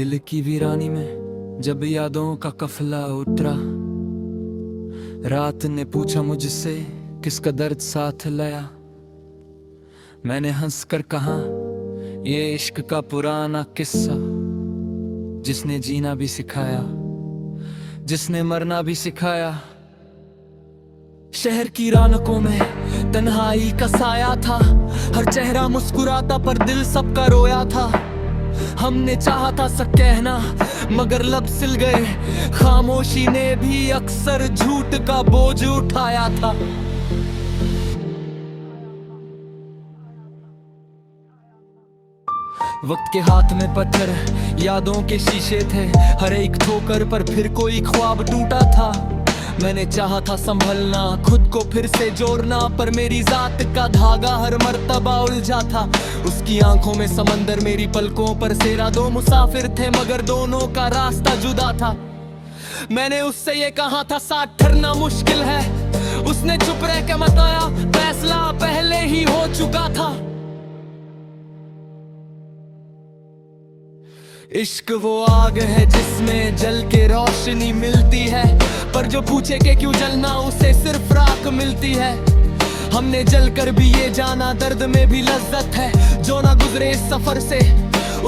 दिल की वीरानी में जब यादों का कफला उतरा, रात ने पूछा मुझसे किसका दर्द साथ लाया। मैंने हंसकर कहा ये इश्क का पुराना किस्सा, जिसने जीना भी सिखाया, जिसने मरना भी सिखाया। शहर की रौनकों में तन्हाई का साया था, हर चेहरा मुस्कुराता पर दिल सबका रोया था। हमने चाहा था सब कहना मगर लब सिल गए, खामोशी ने भी अक्सर झूठ का बोझ उठाया था। वक्त के हाथ में पत्थर यादों के शीशे थे, हर एक ठोकर पर फिर कोई ख्वाब टूटा था। मैंने चाहा था संभलना, खुद को फिर से जोड़ना, पर मेरी जात का धागा हर मर्तबा उलझा था। उसकी आंखों में समंदर, मेरी पलकों पर सेरा, दो मुसाफिर थे मगर दोनों का रास्ता जुदा था। मैंने उससे ये कहा था साथ ठहरना मुश्किल है, उसने चुप रह के बताया फैसला पहले ही हो चुका था। इश्क वो आग है जिसमें जल के रोशनी मिलती है, पर जो पूछे कि क्यों जलना उसे सिर्फ राख मिलती है। हमने जलकर भी ये जाना दर्द में भी लज्जत है, जो ना गुजरे इस सफर से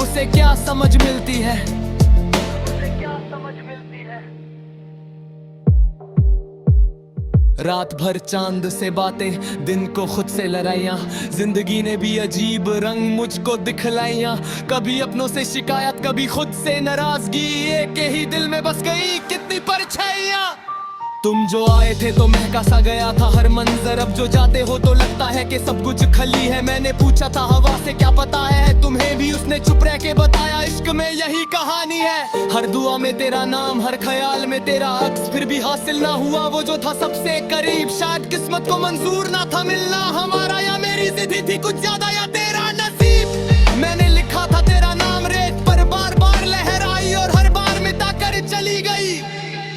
उसे क्या समझ मिलती है। रात भर चांद से बातें, दिन को खुद से लड़ाइयाँ, जिंदगी ने भी अजीब रंग मुझको दिखलाइयाँ। कभी अपनों से शिकायत, कभी खुद से नाराजगी, एक ही दिल में बस गई कितनी परछाइयाँ। तुम जो आए थे तो महका सा गया था हर मंजर, अब जो जाते हो तो लगता है कि सब कुछ खली है। मैंने पूछा था हवा से क्या पता है तुम्हें भी, उसने चुप रह के बताया इश्क में यही कहानी है। हर दुआ में तेरा नाम, हर ख्याल में तेरा अक्स, फिर भी हासिल ना हुआ वो जो था सबसे करीब। शायद किस्मत को मंजूर ना था मिलना हमारा, या मेरी जिद्दी थी कुछ ज्यादा, या तेरा नसीब। मैंने लिखा था तेरा नाम रेत पर, बार बार लहर आई और हर बार मिटा कर चली गई।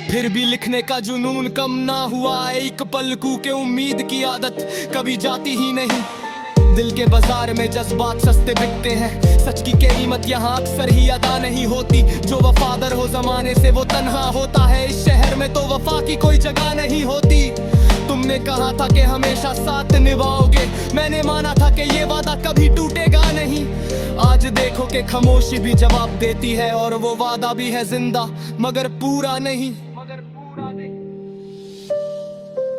फिर भी लिखने का जुनून कम ना हुआ, एक पलकू के उम्मीद की आदत कभी जाती ही नहीं। दिल के बाजार में जज्बात सस्ते बिकते हैं, सच की कीमत यहाँ अक्सर ही अदा नहीं होती। जो वफादार हो जमाने से वो तन्हा होता है, इस शहर में तो वफा की कोई जगह नहीं होती। तुमने कहा था कि हमेशा साथ निभाओगे, मैंने माना था कि ये वादा कभी टूटेगा नहीं। आज देखो कि खामोशी भी जवाब देती है, और वो वादा भी है जिंदा मगर पूरा नहीं।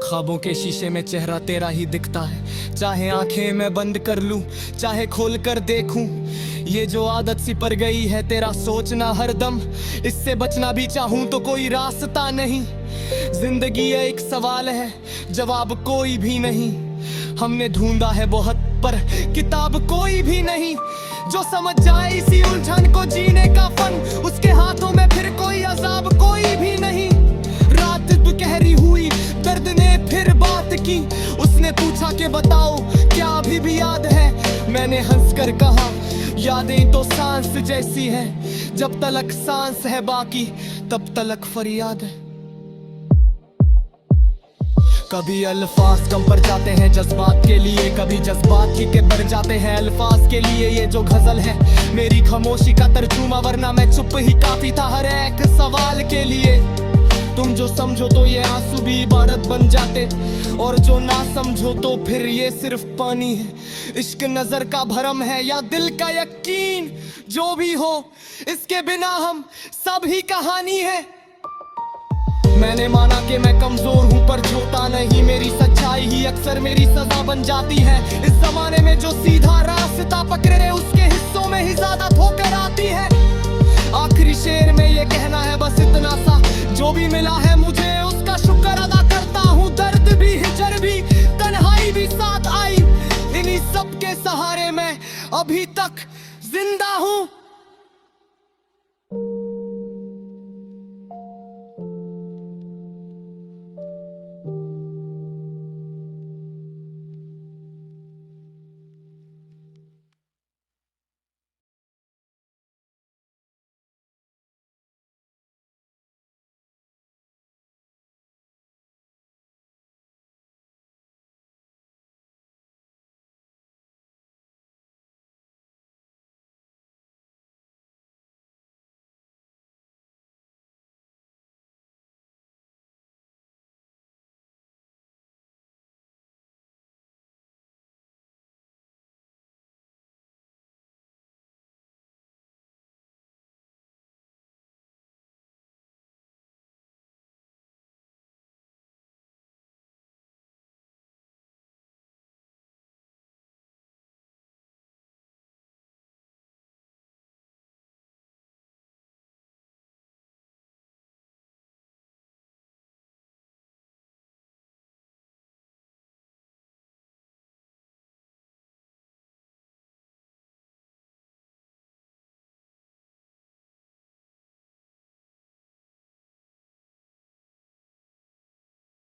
ख्वाबों के शीशे में चेहरा तेरा ही दिखता है, चाहे आंखें मैं बंद कर लूं चाहे खोल कर देखूं। ये जो आदत सी पड़ गई है तेरा सोचना हरदम, इससे बचना भी चाहूं तो कोई रास्ता नहीं। जिंदगी एक सवाल है जवाब कोई भी नहीं, हमने ढूंढा है बहुत पर किताब कोई भी नहीं। जो समझ जाए इसी उलझन को जीने का फन, उसके हाथों में फिर कोई अजाब कोई भी नहीं। रात दुपहरी हुई, दर्द ने फिर बात की, उसने पूछा कि बताओ क्या अभी भी याद है। मैंने हंसकर कहा यादें तो सांस जैसी हैं, जब तलक सांस है बाकी तब तलक फरियाद है। कभी अल्फाज कम पड़ जाते हैं जज्बात के लिए, कभी जज्बात ही के बढ़ जाते हैं अल्फाज के लिए। ये जो गजल है मेरी खामोशी का तर्जुमा, वरना मैं चुप ही काफी था हर एक सवाल के लिए। तुम जो समझो तो ये आंसू भी इबारत बन जाते, और जो ना समझो तो फिर ये सिर्फ पानी है। इश्क नजर का भरम है या दिल का यकीन, जो भी हो इसके बिना हम सब ही कहानी है। मैंने माना कि मैं कमजोर हूँ पर झूठा नहीं, मेरी सच्चाई ही अक्सर मेरी सजा बन जाती है। इस जमाने में जो सीधा रास्ता पकड़े उसके हिस्सों में ही ज्यादा ठोकर आती है। आखिरी शेर में ये कहना है बस इतना सा, जो भी मिला है मुझे उसका शुक्र अदा करता हूँ। दर्द भी हिजर भी तन्हाई भी साथ आई, इन्हीं सब के सहारे मैं अभी तक जिंदा हूँ।